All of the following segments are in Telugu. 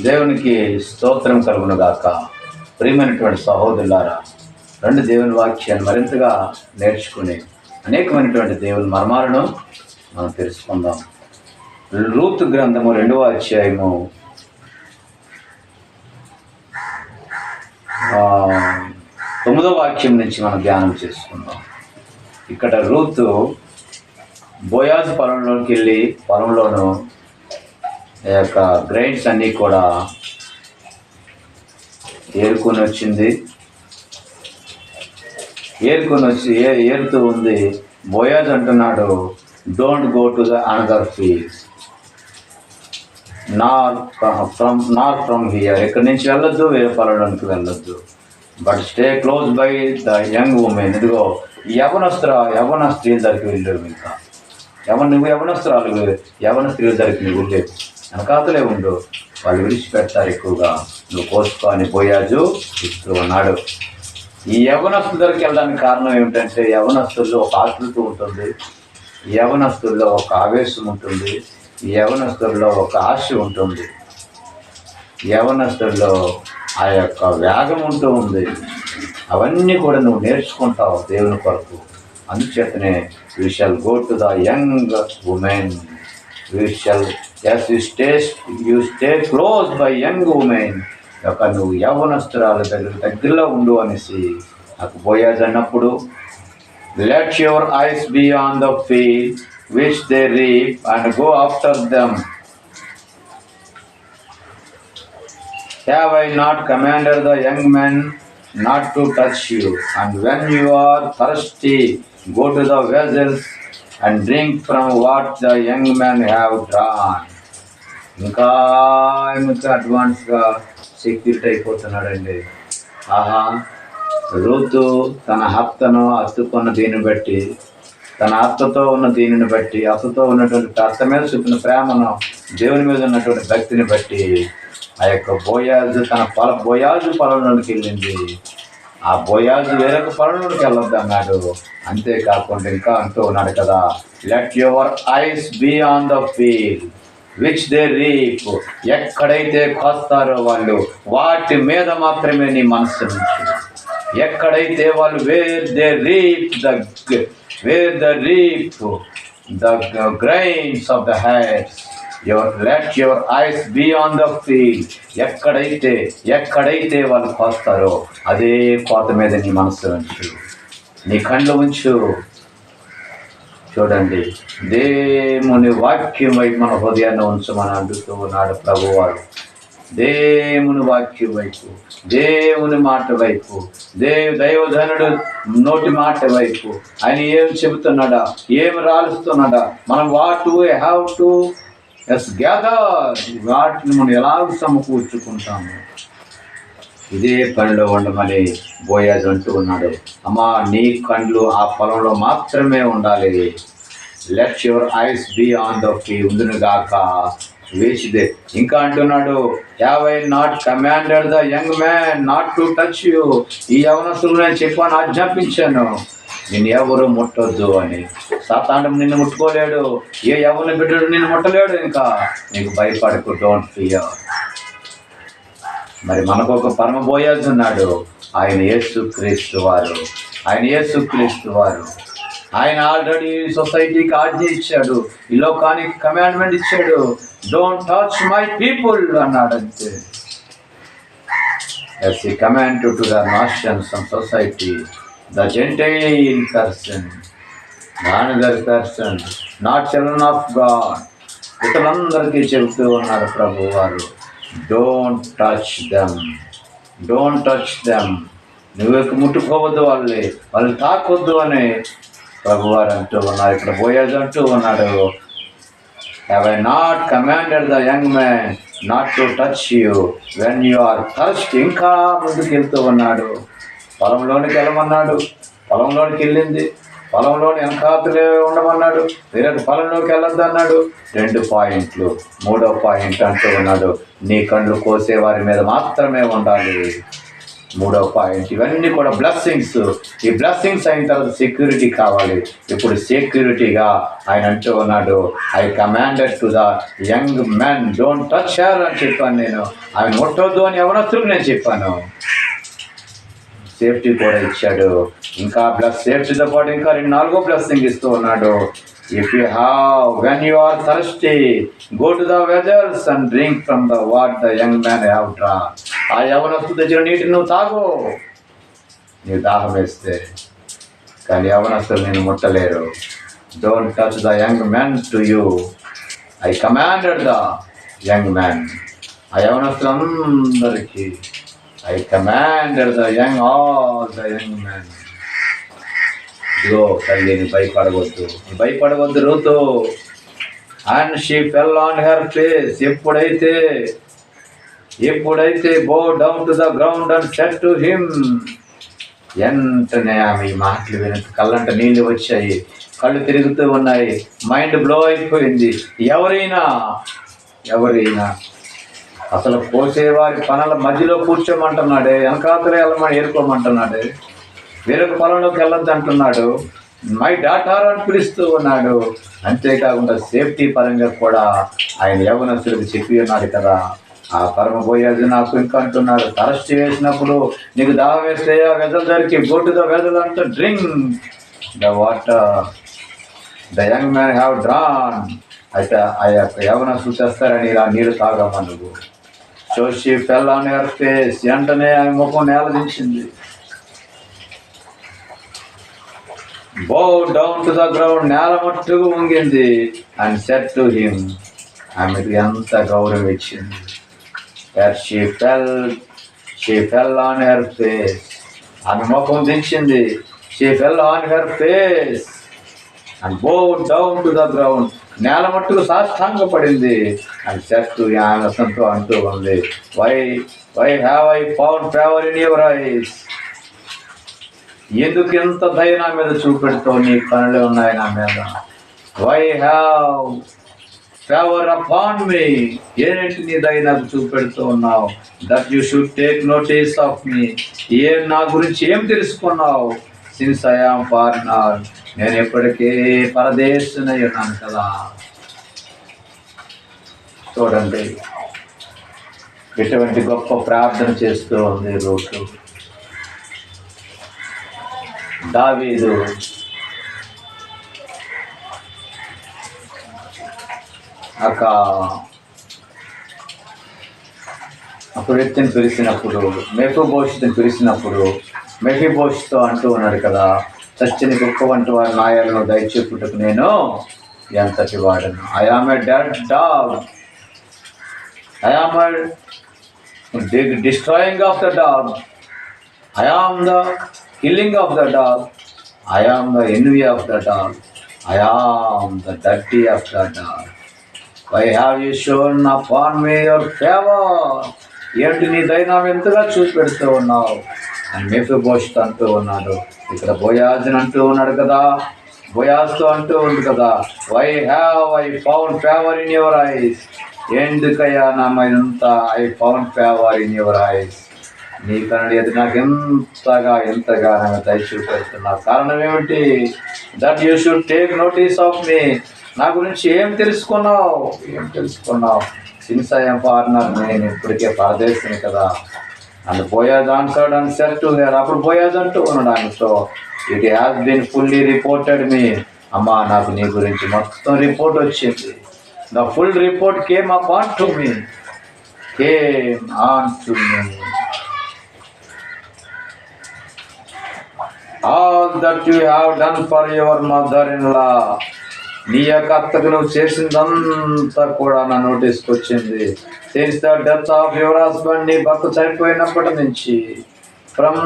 దేవునికి స్తోత్రం కలుగును గాక. ప్రియమైనటువంటి సహోదరులారా, రెండు దేవుని వాక్యాన్ని మరింతగా నేర్చుకుని అనేకమైనటువంటి దేవుని మర్మాలను మనం తెలుసుకుందాం. రూతు గ్రంథము 2వ అధ్యాయము 9వ వాక్యం నుంచి మనం ధ్యానం చేసుకుందాం. ఇక్కడ రూతు బోయాజు పొలంలోకి వెళ్ళి పొలంలోను యొక్క గ్రైన్స్ అన్నీ కూడా ఏరుకొని వచ్చింది. ఏరుతూ ఉంది. బోయాజ్ అంటున్నాడు, don't go to the another field, not from here, ఇక్కడి నుంచి వెళ్ళొద్దు, వేరే పొలంలోనికి వెళ్ళొద్దు, but stay close by the young women. ఇదిగో యవన స్త్రీల దగ్గరికి వెళ్ళేవు, ఇంకా యవన స్త్రీల దగ్గరికి నువ్వు వెళ్ళేవు, వెనకాతలే ఉండు, వాళ్ళు విడిచిపెడతారు ఎక్కువగా, నువ్వు కోసుకో అని బోయాజు ఇస్తూ ఉన్నాడు. ఈ యవనస్తుల దగ్గరికి వెళ్ళడానికి కారణం ఏమిటంటే, యవనస్తుల్లో ఒక ఆతృత ఉంటుంది, యవనస్తుల్లో ఒక ఆవేశం ఉంటుంది, యవనస్తుల్లో ఒక ఆశ ఉంటుంది, యవనస్తుల్లో ఆ యొక్క వేగం ఉంటూ ఉంది. అవన్నీ కూడా నువ్వు నేర్చుకుంటావు దేవుని కొరకు. అందుచేతనే we shall go to the young women, you stay close by young women. నువ్వు యవ్వనస్తురాల దగ్గరలో ఉండు అనేసి నాకు బోయాజ్ అన్నప్పుడు, let your eyes be on the field which they reap and go after them. Have I not commanded the young men not to touch you? And when you are thirsty, go to the vessels and drink from what the young men have drawn. ఇంకా అడ్వాన్స్గా సెక్యూరిటీ అయిపోతున్నాడండి. ఆహా, రూతు తన హత్తను హత్తుకున్న దీన్ని బట్టి, తన అత్తతో ఉన్న దీనిని బట్టి, అత్తతో ఉన్నటువంటి అత్త మీద చూపిన ప్రేమను, దేవుని మీద ఉన్నటువంటి భక్తిని బట్టి ఆ యొక్క బోయాజు బోయాజు పొలంలోకి వెళ్ళింది. ఆ బోయాజు వేరొక పొలంలోకి వెళ్ళొద్దు అన్నాడు. అంతేకాకుండా ఇంకా అంటూ ఉన్నాడు కదా, let your eyes be on the field which they reap. ఎక్కడైతే కోస్తారో వాళ్ళు వాటి మీద మాత్రమే నీ మనస్సు నుంచి, ఎక్కడైతే వాళ్ళు wear the grains of the heads, let your eyes be on the field. ఎక్కడైతే వాళ్ళు కోస్తారో అదే కోత మీద నీ మనస్సు ఉంచు, నీ కళ్ళు ఉంచు. చూడండి, దేవుని వాక్యం వైపు మన హృదయాన్ని ఉంచమని అంటుతూ ఉన్నాడు ప్రభువారు. దేవుని వాక్యం వైపు, దేవుని మాట వైపు, దైవజనుడు నోటి మాట వైపు ఆయన ఏం చెబుతున్నాడా, ఏం రాలుస్తున్నాడా, మనం what we have to gather, వాటిని మనం ఎలాగ సమకూర్చుకుంటాము, ఇదే పనిలో ఉండమని బోయాజు అంటూ ఉన్నాడు. అమ్మా, నీ కండ్లు ఆ పొలంలో మాత్రమే ఉండాలి. Let your eyes be on the field ఉందును గాక వేసిదే. ఇంకా అంటున్నాడు, have I not commanded the young man not to touch you. ఈ యవనస్తులు నేను చెప్పాను, ఆజ్ఞాపించాను, నిన్ను ఎవరు ముట్టొద్దు అని. సాతాండం నిన్ను ముట్టుకోలేడు, ఏ యవన బిడ్డడు నిన్ను ముట్టలేడు. ఇంకా నీకు భయపడకు, డోంట్ ఫియర్. మరి మనకు ఒక పరమ బోయాజు ఉన్నాడు, ఆయన యేసుక్రీస్తు వారు. ఆయన ఆల్రెడీ సొసైటీకి ఆజ్ఞ ఇచ్చాడు, ఈ లోకానికి కమాండ్మెంట్ ఇచ్చాడు, డోంట్ టచ్ మై పీపుల్ అన్నాడు. అంతే. As he commanded to the nations and society, the Gentile person, another person, not children of God, ఇతరులందరికీ చెబుతూ ఉన్నారు ప్రభు వారు, డోంట్ టచ్ దెమ్. నువ్వు ముట్టుకోవద్దు, వాళ్ళు తాకొద్దు అని ప్రభువారు అంటూ ఉన్నారు. ఇక్కడ బోయాజు అంటూ ఉన్నాడు, have I not commanded the young man not to touch you when you are thirsty. ఇంకా ముందుకు వెళ్తూ ఉన్నాడు. పొలంలోనికి వెళ్ళమన్నాడు, పొలంలోనికి వెళ్ళింది. పొలంలోని వెనకాతలే ఉండమన్నాడు, వేరొక పొలంలోకి వెళ్ళొద్దు అన్నాడు. 2 పాయింట్లు. 3వ పాయింట్ అంటూ ఉన్నాడు, నీ కండ్లు కోసే వారి మీద మాత్రమే ఉండాలి. మూడవ పాయింట్, ఇవన్నీ కూడా బ్లెస్సింగ్స్. ఈ బ్లెస్సింగ్స్ అయిన తర్వాత సెక్యూరిటీ కావాలి. ఇప్పుడు సెక్యూరిటీగా ఆయన అంటూ ఉన్నాడు, I commanded to the young men don't touch her అని చెప్పాను. నేను ఆయన ముట్టొద్దు అని యవనస్తులకు నేను చెప్పాను. సేఫ్టీ కూడా ఇచ్చాడు. ఇంకా సేఫ్టీతో పాటు ఇంకా 4వ బ్లెస్సింగ్ ఇస్తూ ఉన్నాడు. If you have, when you are thirsty, go to the wells and drink from the what the young man have drawn. ఆ యవనస్తు దగ్గర నీటిని నువ్వు తాగు, నీవు దాహం వేస్తే. కానీ యవనస్తులు నేను ముట్టలేరు. Don't touch the young man to you, I commanded the young man. ఆ యవనస్తులందరికీ I commanded the young all the young man. ఇదిగో తల్లి, భయపడవద్దు Ruth. And she fell on her face. ఎప్పుడైతే bow down to the ground and said to him. వెంటనే ఆమె ఈ మాటలు విని కళ్ళంట నీళ్ళు వచ్చాయి, కళ్ళు తిరుగుతూ ఉన్నాయి, మైండ్ బ్లో అయిపోయింది. ఎవరైనా అసలు పోసేవారి పనుల మధ్యలో కూర్చోమంటున్నాడే, వెనకాతలే వెళ్ళమని ఏరుకోమంటున్నాడే, వేరొక పొలంలోకి వెళ్ళొద్దు అంటున్నాడు, మై డాటర్ అని పిలుస్తూ ఉన్నాడు. అంతేకాకుండా సేఫ్టీ పరంగా కూడా ఆయన యవనస్తులకు చెప్పి ఉన్నాడు కదా. ఆ పరమ పోయేది నాకు ఇంకా అంటున్నాడు, తరస్ట్ వేసినప్పుడు నీకు దాహం వేస్తే ఆ వెదల దగ్గరికి గోటు ద వెదల్ అంటే drink the water the young man have drawn. అయితే ఆ యొక్క యవనస్తులు చేస్తారని ఇలా నీళ్ళు తాగమ్మా నువ్వు. So she fell on your face. వెంటనే ఆమె ముఖం నేల దించింది. బో డౌన్ టు ద గ్రౌండ్, నేల మట్టుకు వంగింది. అండ్ సెట్ టు హిమ్, ఆమెకు ఎంత గౌరవం ఇచ్చింది. She fell on her face, ఆమె ముఖం దించింది. She fell on her face and bow down to the ground, నేల మట్టుకు సాష్టాంగపడింది. అండ్ సెట్ టు ఆమె సంతో అంటూ ఉంది, why have I found favour in your eyes. ఎందుకు ఎంత దయ నా మీద చూపెడుతావు, నీ కనులు ఉన్నాయి నా మీద. Why have favour upon me, ఏంటి నీ దయ నాకు చూపెడుతూ ఉన్నావు. That you should take notice of me, నా గురించి ఏం తెలుసుకున్నావు. సిన్స్ ఐ యామ్ ఫారినర్, నేను ఎప్పటికే పరదేశునై ఉన్నాను కదా. చూడండి ఎటువంటి గొప్ప ప్రార్థన చేస్తూ ఉంది రూతు. దావీదు ఒక వ్యక్తిని పిలిచినప్పుడు, మెఫీబోషెతుని పిలిచినప్పుడు మెఫీబోషెతు అంటూ ఉన్నాడు కదా, చచ్చిన కుక్క వంటి వారి నాయాలను దయచేపుటకు నేను ఎంతటి వాడను. I am a dead dog, I am a destroying of the dog, I am the killing of the dog, I am the envy of the dog, I am the dirty of the dog. Why have you shown upon me your favor? ఏంటి నీ దయ ఎంతగా చూపెడుతూ ఉన్నావు అని మెఫీబోషెతు అంటూ ఉన్నాడు. ఇక్కడ బోయాజుని అంటూ ఉన్నాడు కదా, బోయాజుతో అంటూ ఉంది కదా, why have I found favour in your eyes. ఎందుకయ్యా నా మీద I found favour in your eyes. నీ కనుడు ఎదురు నాకు ఎంతగా నాకు దయ చూపెడుతున్నావు. కారణం ఏమిటి? That you should take notice of me, నా గురించి ఏం తెలుసుకున్నావు. సిన్స్ ఐ యామ్ ఫారినర్, నేను ఇప్పటికే పరదేశిని కదా. And Boaz answered and said to her, అప్పుడు బోయాజ్ అంటూ ఉన్నాడు ఆయనతో, it has been fully reported me. అమ్మా నాకు నీ గురించి మొత్తం రిపోర్ట్ వచ్చింది. The full report came upon to me, came on to me. All that you have done for your mother-in-law, నీ యొక్క అత్తకు నువ్వు చేసిందంతా కూడా నా నోటీస్కి వచ్చింది. Since the death of your husband, నీ భర్త చనిపోయినప్పటి నుంచి, from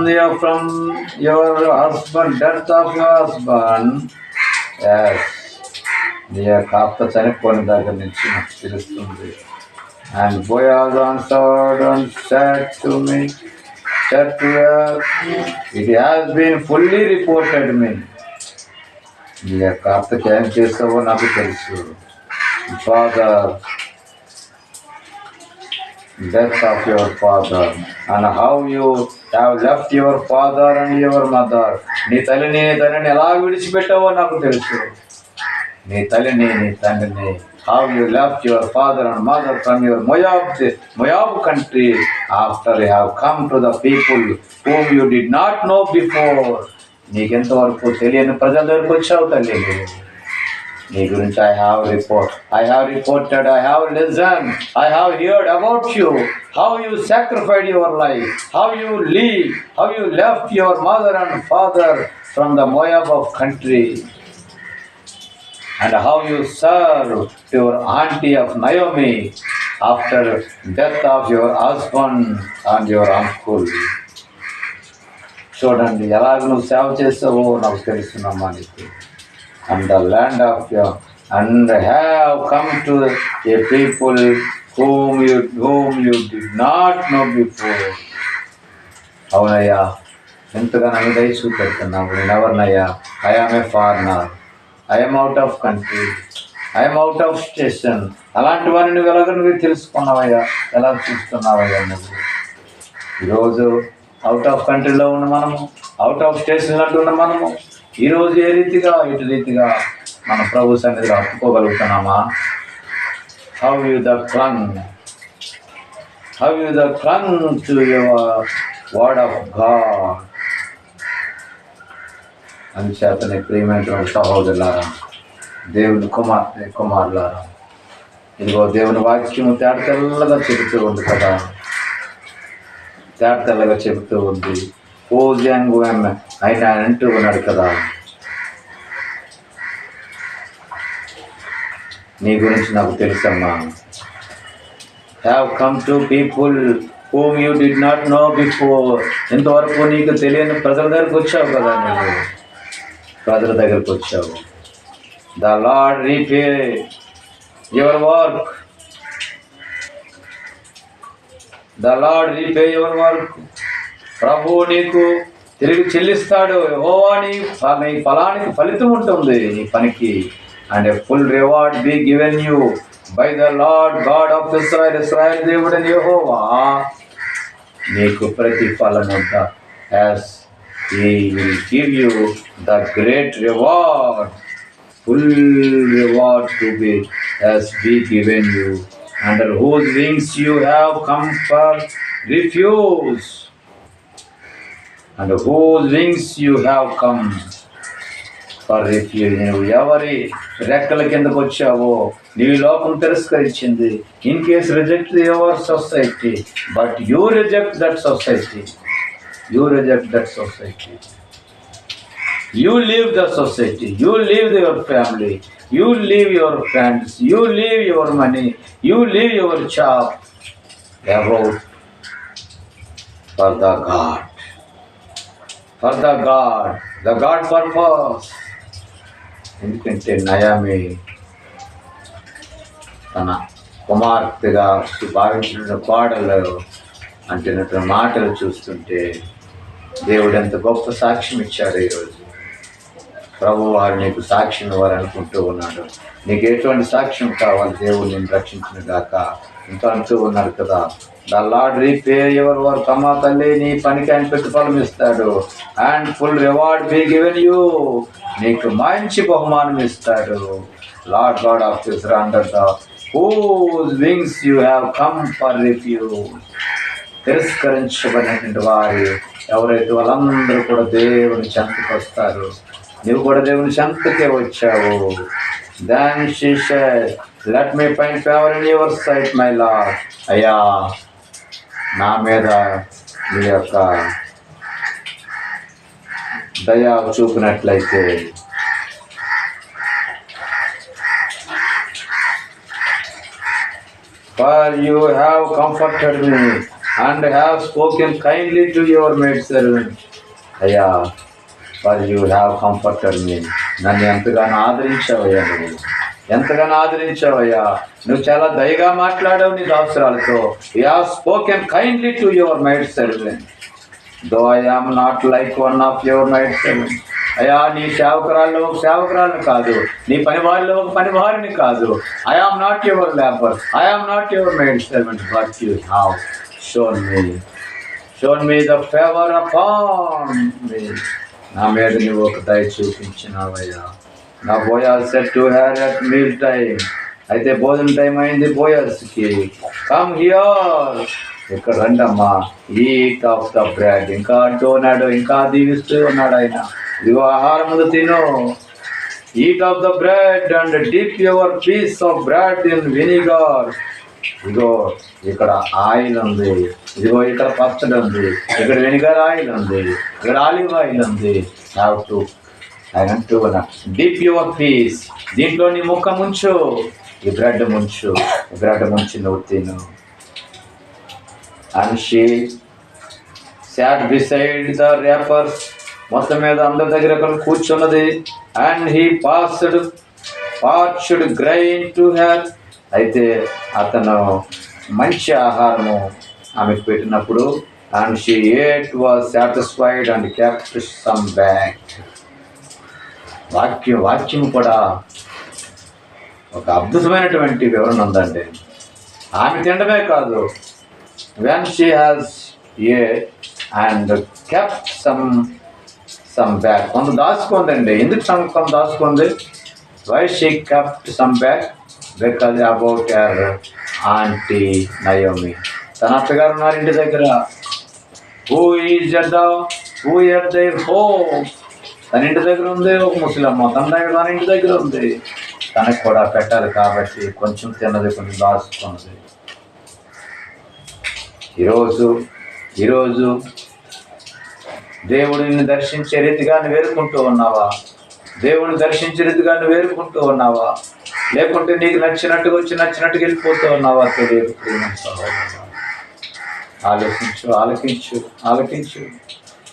your husband, death of your husband, నీ యొక్క అత్త చనిపోయిన దగ్గర నుంచి నాకు తెలుస్తుంది. And Boaz answered and said to me, it has been fully reported me. నీ యొక్క అత్తకి ఏం చేస్తావో నాకు తెలుసు. Father death of your father and how you have left your father and your mother. నీ తల్లిని నీ తండ్రిని ఎలా విడిచిపెట్టావో నాకు తెలుసు. నీ తల్లిని నీ తండ్రిని, how you left your father and mother from your Moab country after you have come to the people whom you did not know before. నీకెంతవరకు తెలియని ప్రజల దగ్గరకు వచ్చావు తల్లి. నీ గురించి I have reported, I have listened, I have heard about you, how you sacrificed your life, how you left your mother and father from the Moab of country, and how you served your auntie of Naomi after death of your husband and your uncle. చూడండి ఎలాగ నువ్వు సేవ చేస్తావో నాకు తెలుస్తున్నామా నీకు. And the land of your and have come to a people whom you did not know before. అవునయ్యా, ఎంతగా నన్ను దయ చూపెడుతున్నావు. నేను ఎవరినయ్యా? I am a foreigner, I am out of country, I am out of station. అలాంటి వారిని నువ్వు ఎలాగ నువ్వు తెలుసుకున్నావయ్యా, ఎలా చూస్తున్నావయ్యా నువ్వు. ఈరోజు అవుట్ ఆఫ్ కంట్రీలో ఉన్న మనము, అవుట్ ఆఫ్ స్టేషన్ అంటున్న మనము ఈరోజు ఏ రీతిగా ఇటు రీతిగా మన ప్రభు సన్నిధిలో హత్తుకోగలుగుతున్నామా? How you the clung to your word of God. అందుచేతనే ప్రియమైన సహోదరులారా, దేవుని కుమారులారా, ఇదిగో దేవుని వాక్యము తేటతెల్లగా చెబుతూ ఉంది కదా, తేటతెల్లగా చెబుతూ ఉంది. ఆయన అంటూ ఉన్నాడు కదా, నీ గురించి నాకు తెలుసమ్మా. Have come to people whom you did not know before. ఇంతవరకు నీకు తెలియని ప్రజల దగ్గరకు వచ్చావు కదా, నువ్వు ప్రజల దగ్గరకు వచ్చావు. The Lord repay your work, the Lord repay your work. ప్రభువు నీకు తిరిగి చెల్లిస్తాడు. యెహోవా నీ ఫలానికి ఫలితం ఉంటుంది నీ పనికి. And a full reward be given you by the Lord God of Israel. Israel దేవుడని యెహోవా నీకు ప్రతిఫలం ఎంత. As he will give you the great reward, full reward to be as be given you, under whose wings you have come for refuge. And whose wings you have come for refuge. నువ్వు ఎవరి రెక్కల కిందకు వచ్చావో నీ లోకం తిరస్కరించింది. In case reject your society, but you reject that society. You leave the society, you leave your family, you leave your friends, you leave your money, you leave your job about for the God. For the God purpose. ఎందుకంటే నయామి తన కుమార్తెగా భావించిన కోడలు అంటున్న మాటలు చూస్తుంటే దేవుడు ఎంత గొప్ప సాక్ష్యం ఇచ్చాడు. ఈరోజు ప్రభు వారు నీకు సాక్ష్యం ఇవ్వాలనుకుంటూ ఉన్నాడు. నీకు ఎటువంటి సాక్ష్యం కావాలి? దేవుడు నేను రక్షించిన గాక ఇంకా అంటూ ఉన్నారు కదా. The Lord repay your work. అమ్మా తల్లి, నీ పనికి ఆయన ప్రతిఫలం ఇస్తాడు. And full reward be given you. నీకు మంచి బహుమానం ఇస్తాడు. Lord God of Israel under the whose wings you have come for refuge. తిరస్కరించబడినటువంటి వారు ఎవరైతే వాళ్ళందరూ కూడా దేవుని చెంతకు వస్తారు. నువ్వు కూడా దేవుని చెంతకే వచ్చావు. Then she said, let me find favor in your sight, my Lord. అయ్యా, నా మీద నీ యొక్క దయ చూపినట్లయితే for you have comforted me and have spoken kindly to your maidservant. అయ్యా, for you have comforted me. నన్ను ఎంతగానో ఆదరించావయ్యా, ఎంతగానో ఆదరించావయ్యా. నువ్వు చాలా దయగా మాట్లాడావు నీ దాసురాలతో. You have spoken kindly to your maidservant. Though I am not like one of your maidservants. అయ్యా నీ సేవకురాల్లో ఒక సేవకురాలను కాదు, నీ పనివారిలో ఒక పనివారిని కాదు. I am not your labour, I am not your maid servant, but you have shown me the favour upon me. నా మీద నువ్వు ఒక దయ చూపించినావయ్యా. నా Boaz said to her at meal time. అయితే భోజన టైం అయింది బోయాజ్కి. కమ్ హియర్, ఇక్కడ రండమ్మా, ఈట్ ఆఫ్ ద బ్రెడ్. ఇంకా అంటూ ఉన్నాడు, ఇంకా దీవిస్తూ ఉన్నాడు ఆయన. ఇదిగో ఆహారం ముందు తిను. Eat of the bread and dip your piece of bread in vinegar. ఇదిగో ఇక్కడ ఆయిల్ ఉంది, ఇదిగో ఇక్కడ పచ్చడి ఉంది, ఇక్కడ వెనిగర్ ఆయిల్ ఉంది, ఇక్కడ ఆలివ్ ఆయిల్ ఉంది. హ్యావ్ టు ఆయన అంటూ ఉన్నా, డిప్ యువర్ పీస్, దీంట్లో నీ ముక్క ముంచు, ఈ బ్రెడ్ ముంచు, బ్రెడ్ ముంచి నువ్వు తిను. And she sat beside the reapers, మొత్తం మీద అందరి దగ్గర కూర్చున్నది. And he parched grain to her. అయితే అతను మంచి ఆహారము ఆమెకు పెట్టినప్పుడు, and she ate was satisfied and kept some back. వాక్యం కూడా ఒక అద్భుతమైనటువంటి వివరణ ఉందండి. ఆమె తినడమే కాదు, when she has ate and kept some back, కొంత దాచుకుందండి. ఎందుకు కొంత దాచుకుంది? why she kept some back? because about her auntie Naomi. తన అత్తగారు ఉన్నారు ఇంటి దగ్గర. who is at their home. తన ఇంటి దగ్గర ఉంది ఒక ముసలమ్మ, తన ఇంటి దగ్గర ఉంది. తనకు కూడా పెట్టాలి కాబట్టి కొంచెం తిన్నది, కొంచెం దాచుకున్నది. ఈరోజు దేవుడిని దర్శించే రీతిగా నువ్వు వేరుకుంటూ ఉన్నావా? దేవుడిని దర్శించే రీతిగా నువ్వు వేరుకుంటూ ఉన్నావా? లేకుంటే నీకు నచ్చినట్టుగా వచ్చి నచ్చినట్టుగా వెళ్ళిపోతూ ఉన్నావా? తెలియదు. ఆలకించు.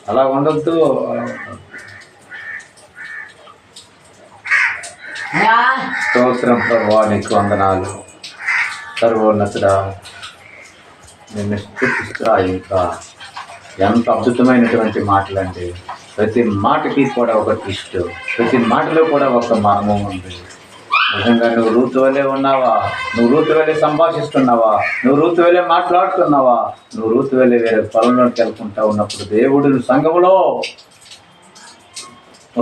అలా ఉండొద్దు. స్తోత్రం ప్రభువా, నీకు వందనాలు. సర్వోన్నతుడా, నిన్ను స్తుతిస్తా. ఇంకా ఎంత అద్భుతమైనటువంటి మాటలండి. ప్రతి మాటకి కూడా ఒక ట్విస్ట్, ప్రతి మాటలో కూడా ఒక మర్మం ఉంది. నిజంగా నువ్వు రూతు వలె ఉన్నావా? నువ్వు రూతు వలె సంభాషిస్తున్నావా? నువ్వు రూతు వలె మాట్లాడుతున్నావా? నువ్వు రూతు వలె వేరే పొలంలోకి వెళ్తుంటా ఉన్నప్పుడు దేవుడు సంఘములో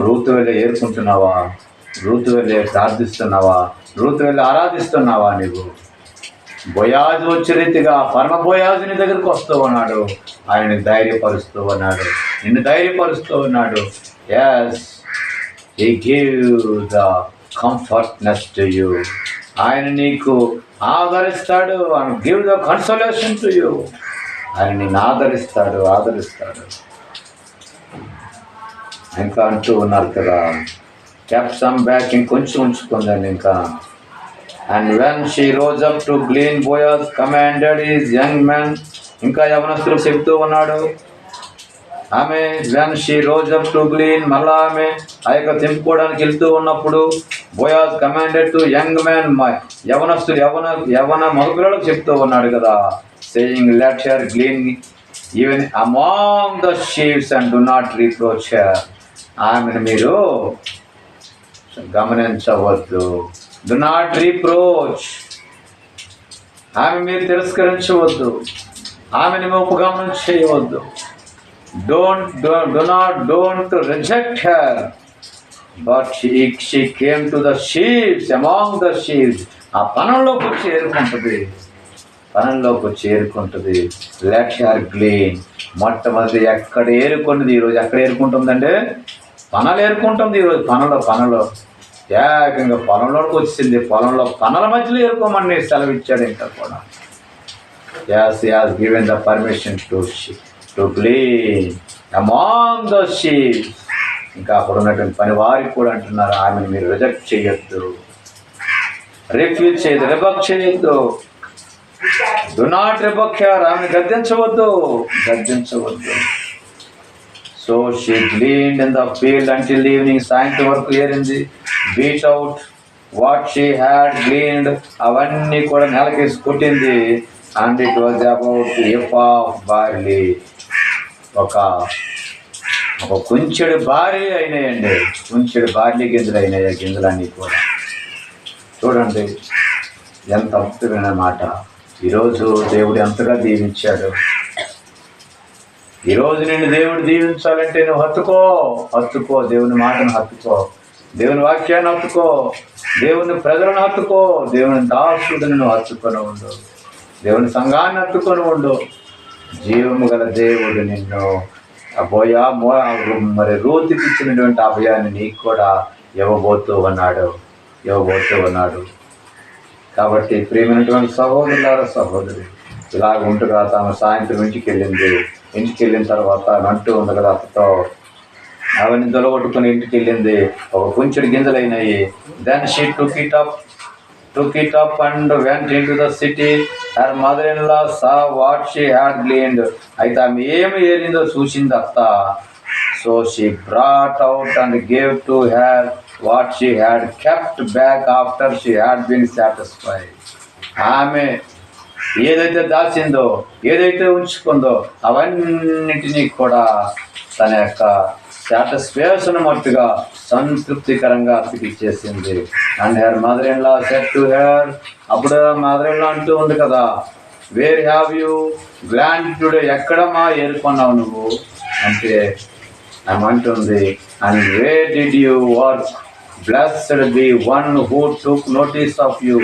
రూతు వలె ఏరుకుంటున్నావా? రూతు వలె ప్రార్థిస్తున్నావా? రూతు వలె ఆరాధిస్తున్నావా? నీవు బోయాజు వచ్చే రీతిగా పరమ బోయాజు నీ దగ్గరికి వస్తూ ఉన్నాడు. ఆయన ధైర్యపరుస్తూ ఉన్నాడు, నిన్ను ధైర్యపరుస్తూ ఉన్నాడు. yes, he give the comfortness to you. ఆయన నీకు ఆదరిస్తాడు. and give the consolation to you. ఆయన నిన్ను ఆదరిస్తాడు. ఇంకా అంటూ ఉన్నారు కదా, kept some back, ఇంకొంచెం ఉంచుకుందండి ఇంకా. And when she rose up to glean, Boaz commanded his young men. ఇంకా యవనస్తులు చెప్తూ ఉన్నాడు. ఆమె when she rose up to glean, మళ్ళా ఆమె ఆ యొక్క తెంపుకోవడానికి వెళ్తూ ఉన్నప్పుడు Boaz commanded to young men, యవనస్తులు యవన మగపిల్లలకు చెప్తూ ఉన్నాడు కదా, saying let her glean even among the sheaves and do not reproach her. ఆమెను మీరు గమనించవద్దు. do not reproach. ఆమె మీరు తిరస్కరించవద్దు, ఆమెను ఉపగమనం చేయవద్దు. don't reject her, but she came to the sheaves, among the sheaves. ఆ పనంలోకి చేరుకుంటుంది. let her glean. మొట్టమొదటి ఎక్కడ ఏరుకున్నది? ఈరోజు ఎక్కడ ఏరుకుంటుందంటే పనలు ఏరుకుంటుంది. ఈరోజు పనలో ఏకంగా పొలంలోకి వచ్చింది. పనుల మధ్యలో ఏరుకోమని సెలవు ఇచ్చాడు. ఇంకా కూడా yes, he has given the permission to glean among the sheep. ఇంకా అక్కడ ఉన్నటువంటి పని వారికి కూడా అంటున్నారు, ఆమెను మీరు రిజెక్ట్ చేయొద్దు, రిఫ్యూజ్ చేయొద్దు, రిబక్ చేయొద్దు. do not rebuke her. ఆమెను గద్దించవద్దు. So she gleaned in the field until evening. సాయంత్రం వరకు ఏరింది. beat out what she had gleaned. అవన్నీ కూడా నేలకేసి కొట్టింది. and it was about ephah of barley. ఒక ఒక కుంచెడు భారీ అయినాయండి, కుంచెడు బార్లీ గింజలు అయినాయి ఆ గింజలన్నీ కూడా. చూడండి ఎంత అద్భుతమైన మాట. ఈరోజు దేవుడు ఎంతగా దీవించాడు. ఈరోజు నిన్ను దేవుడు దీవించాలంటే నువ్వు హత్తుకో, దేవుని మాటను హత్తుకో, దేవుని వాక్యాన్ని హత్తుకో, దేవుని ప్రజలను హత్తుకో, దేవుని దాసుడిని నువ్వు హత్తుకొని ఉండు, దేవుని సంఘాన్ని హత్తుకొని ఉండు. జీవము గల దేవుడు నిన్ను మరి రూతుకి ఇచ్చినటువంటి అభయాన్ని నీకు కూడా ఇవ్వబోతూ ఉన్నాడు. కాబట్టి ప్రియమైనటువంటి సహోదరులారా, సహోదరి ఇలాగ ఉంటుగా తాము సాయంత్రం ఇంటికి వెళ్ళిన తర్వాత అంటూ ఉంది కదా, అతతో అవన్నీ దొలగొట్టుకుని ఇంటికి వెళ్ళింది. ఒక కుంచెడు గింజలైనాయి. Then she took it up and went into the city. Her mother-in-law saw what she had gleaned. అయితే ఆమె ఏమి ఏరిందో చూసింది అత్త. So she brought out and gave to her what she had kept back after she had been satisfied. ఆమె ఏదైతే దాచిందో, ఏదైతే ఉంచుకుందో అవన్నిటినీ కూడా తన యొక్క సాటిస్ఫాక్షన్ మట్టుగా సంతృప్తికరంగా అతికిచ్చేసింది. And her mother in law said to her, అప్పుడు మదర్-ఇన్-లా అంటూ ఉంది కదా, where have you gleaned today, ఎక్కడమ్మా ఏరుకున్నావు నువ్వు అంటే ఆమె అంటుంది, and where did you work, blessed be one who took notice of you.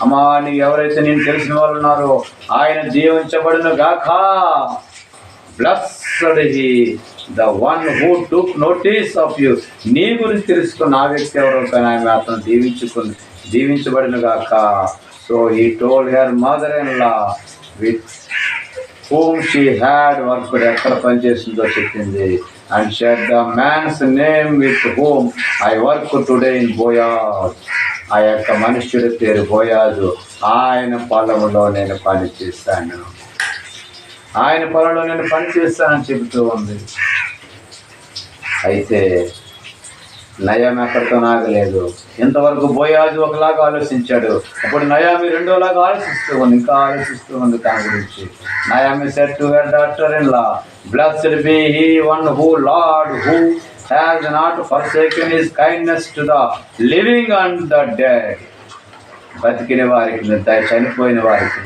అమ్మా, నీకు ఎవరైతే నేను తెలిసిన వాళ్ళు ఉన్నారో ఆయన దీవించబడును గాక. Blessed he the one who took notice of you. నీ గురించి తెలుసుకున్న ఆ వ్యక్తి ఎవరో కానీ ఆమె అతను దీవించబడిన గాక. So he told her mother in law with whom she had worked, ఎక్కడ పనిచేసిందో చెప్పింది. And she'd the man's name with whom I work today in Boaz. ఆ యొక్క మనుష్యుడి పేరు బోయాజు. ఆయన పొలంలో నేను పనిచేస్తానని చెబుతూ ఉంది. అయితే నయామి అక్కడితో నాగలేదు. ఇంతవరకు బోయాజు ఒకలాగా ఆలోచించాడు, అప్పుడు నయామి రెండోలాగా ఇంకా ఆలోచిస్తూ ఉంది తన గురించి. Naomi said to her daughter in law, blessed be he one who lord who has not forsaken his kindness to the living and the dead. బతికిన వారికి, చనిపోయిన వారికి,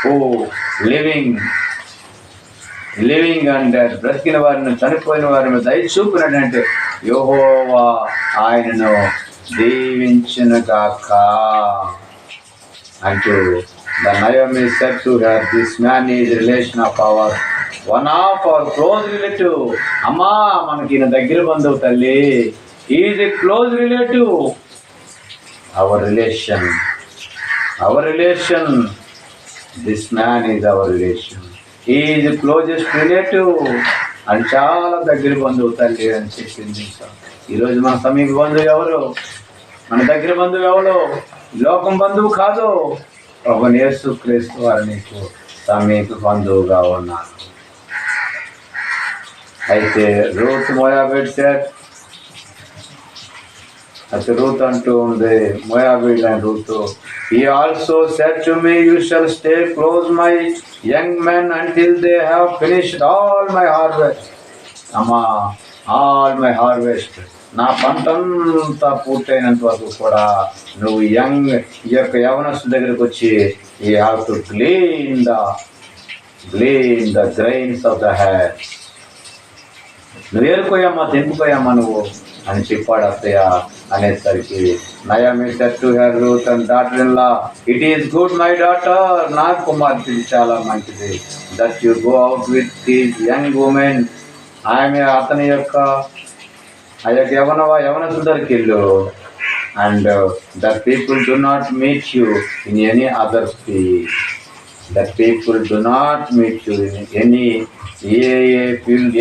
who లివింగ్ అండ్ డెడ్, బ్రతికిన వారిని చనిపోయిన వారిని దయ చూపినట్టు యెహోవా ఆయనను దీవించును గాక అంటూ the Naomi said to her, this man is relation of ours, one of our close relative. అమ్మా, మనకి ఈయన దగ్గర బంధువు తల్లి. he is a close relative. our relation, this man is our relation. he is the closest relative. అని చాలా దగ్గర బంధువు తల్లి అని చెప్పింది. ఈరోజు మన సమీప బంధువు ఎవరు? మన దగ్గర బంధువు ఎవరు? లోకం బంధువు కాదు, ప్రభువైన యేసుక్రీస్తు వారు నీకు సమీప బంధువుగా ఉన్నారు. అయితే రూత్ మోయాబీడ్ సెడ్, అయితే రూత్ అంటూ ఉంది, మోయాబీడ్ అని Ruth, he also said to me, you shall stay close my young men until they have finished all my harvest. అమ్మా, all my harvest, నా పంటంతా పూర్తయినంత వరకు కూడా నువ్వు ఈ యొక్క యవనస్తు దగ్గరకు వచ్చి you have to glean the grains of the hair. నువ్వు ఏరుకోయమ్మా, తెంపుకోయమ్మా నువ్వు అని చెప్పాడు అత్తయ్య. అనేసరికి Naomi said to her Ruth and daughter in law, it is good my daughter, నా కుమార్తె చాలా మంచిది, that you go out with these young women. ఆమె అతని యొక్క ఆ యొక్క యవనస్తు దగ్గరికి వెళ్ళు. And the people do not meet you in any other field.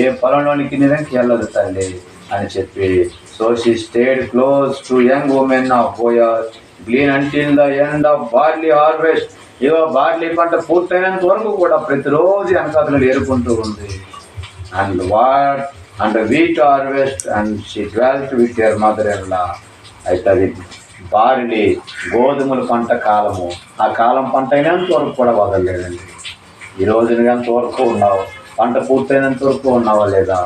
ఏ పొలంలోనికి నిరంకి వెళ్ళదు తల్లి అని చెప్పి, so she stayed close to young women of Boaz, glean until the end of barley harvest. ఏవో బార్లీ పంట పూర్తయినంత వరకు కూడా ప్రతిరోజు వెనకాతలు ఏరుకుంటూ ఉంది. And wheat harvest and she dwelt with her mother in law. అయితే అది బార్లీ, గోధుమల పంట కాలము. ఆ కాలం పంట అయినంత వరకు కూడా వదలలేదండి. ఈరోజు ఎంతవరకు ఉన్నావు? పంట పూర్తయినంత వరకు ఉన్నావా లేదా?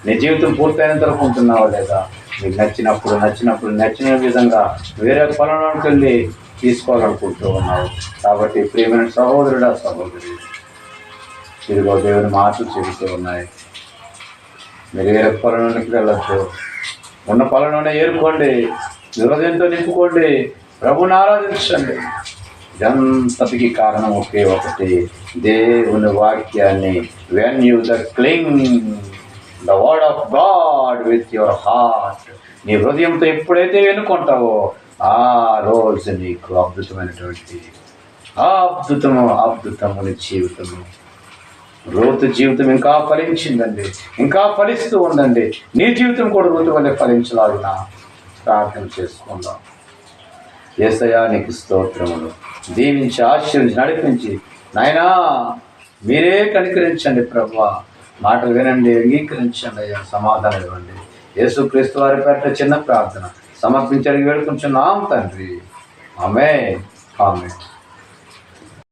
నీ జీవితం పూర్తయినంత వరకు ఉంటున్నావా లేదా? మీకు నచ్చిన విధంగా వేరే పొలంలోకి వెళ్ళి తీసుకోవాలనుకుంటూ ఉన్నావు. కాబట్టి ప్రియమైన సహోదరుడా, సహోదరి, ఇదిగో దేవుని మాటలు చెబుతూ ఉన్నాయి. మీరు వేరే పొలంలోకి వెళ్ళొద్దు. ఉన్న పొలంలోనే ఏరుకోండి, హృదయంతో నింపుకోండి, ప్రభుని ఆరాధించండి. ఇదంతటికి కారణం ఒకే ఒకటి, దేవుని వాక్యాన్ని when you cling the word of God with your heart, నీ హృదయంతో ఎప్పుడైతే ఎన్నుకుంటావో ఆ రోజు నీకు అద్భుతమైనటువంటి అద్భుతము జీవితము. రూతు జీవితం ఇంకా ఫలించిందండి, ఇంకా ఫలిస్తూ ఉందండి. నీ జీవితం కూడా రూతు వల్లే ఫలించలాగిన ప్రార్థన చేసుకుందాం. యేసయ్యా నీకు స్తోత్రములు. దీవించి ఆశీర్వదించి నడిపించి నాయనా మీరే కనికరించండి ప్రభువా. మాటలు వినండి, అంగీకరించండి అయ్యా, సమాధానం ఇవ్వండి. యేసుక్రీస్తు వారి పేరిట చిన్న ప్రార్థన సమర్పించడానికి వేడుకుంటున్నాం తండ్రి. ఆమేన్.